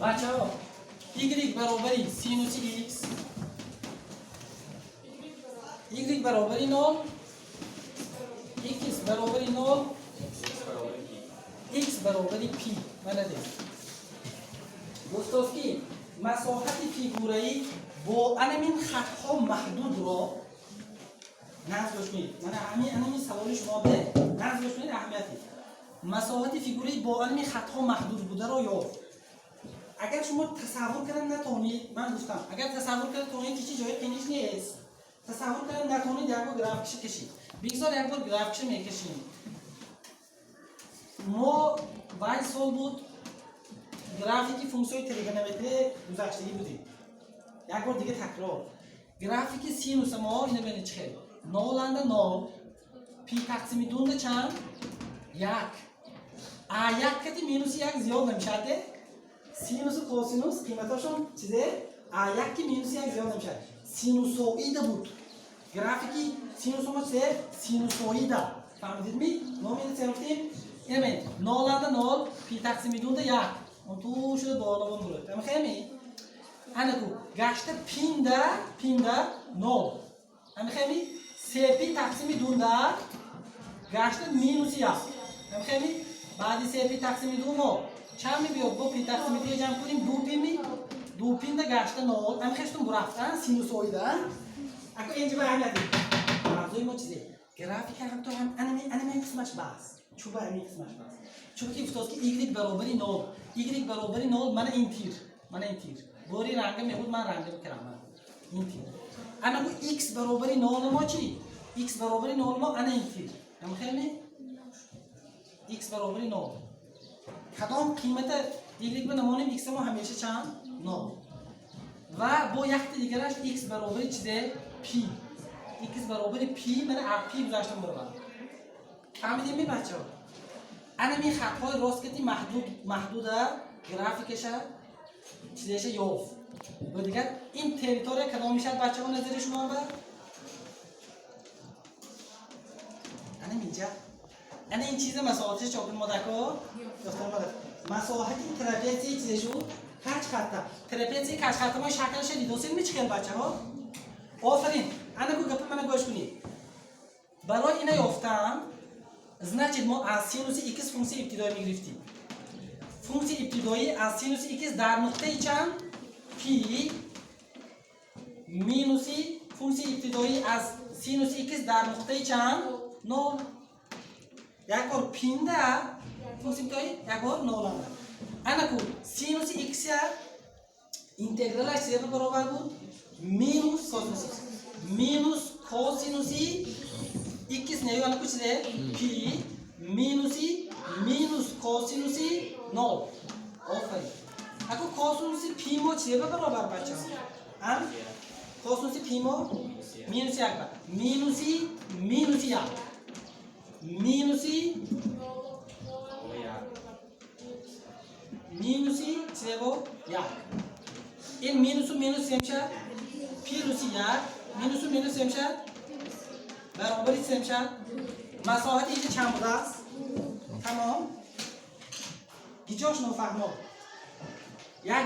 بچه ها y برابری سینوس x y برابری 0 x برابری 0 x برابری p بلده گفتاست که مساحت فیگورایی با همین خطها محدود را نظرش کنید. من همین سوال شما به نظرش کنید اهمیتی مساحت فیگورایی با همین خطها محدود بوده را یافت. اگر شما تصور کردن نتونید، من گفتم اگر تصور کردن تونید که چی جای قینیش نیست، تصور کردن نتونید یک بار گرافیکش کشید. بگذار یک بار گرافیکش میکشیم. ما 20 سال بود گرافیک فونکسیون تریگونومتری گذشتگی بودیم. یک بار دیگه تکرار. گرافیک سینوس ما اینو ببینید چه نول اند نول پی تقسیم دو چند یک یک کتی مینوس یک زیاد نمیشه. سینوس و کوسینوس قیمتاشون چیزه یک که مینوس یک زیاد نمیشه. سینوسوئید بود گرافیکی سینوس ما چیزه سینوسوئید فهمیدید می؟ ما می‌گفتیم اینو ببین نول اند نول پی تقسیم دو یک اون تو شده بالا بون داره. تمام خیلی انکو گشته پینده نول هم خیلی سپی تقسیم دو در گشته مینوس یک هم خیلی بعدی سپی تقسیم دو نول چند می بیاد دو پی تقسیم دو جمع کنیم دو پینده گشته نول هم خیشتون برفتن سینوسوئید اکو اینجا به اهمیتی موضوع ما چیزه گرافیک هم تو هم انمی قسمش بس چوبه همی قسمش بس چون که افتاد که y برابری نول y برابری نول من این تیر باری رنگ میخود من رنگ بکرم این تیر انا کو x برابری نول ما چی x برابری نول ما انا این تیر هم خیلی x برابری نول کدام قیمت y به نمونیم x ما همیشه چند نول و با یک دیگرش x برابری چیزه p x برابری p من p گذاشتم برابر فهمیدیم می بچه ها انا می خطهای راستکتی محدوده گرافیکش چیزش یافت و دیگر این تریتوری کدام میشه بچه ها نظر شما بر انا این چیز مساحتش چاپل مدکا مساحت ترپیزی چیزشو کج خطه ترپیزی کج خطه ما شکلش دیدوسین میچکل بچه ها آفرین انا کو گپ من گوش کنید برای اینا یافتم значит ما از سینوس x فونکسی ابتدایی میگرفتیم فونکسی ابتدایی از سینوس x در نقطه چند p مینوسی فونکسی ابتدایی از سینوس x در نقطه چند نول یک بار پینده فونکسی ابتدایی یک بار نول انا کو سینوس x اینتگرالش چه برابر بود مینوس کوسینوسی x نه انا کو چیه p مینوس کوسینوسی نول آفرین اگه کوسینوسی پی ما چیه برابر بچه ها کوسینوسی پی ما مینوس یک بر مینوسی چیه با یک این مینوس میشه پی روسی یک مینوس میشه برابری چه میشه مساحت اینجا چند بوده است تمام گیجاش نفهمه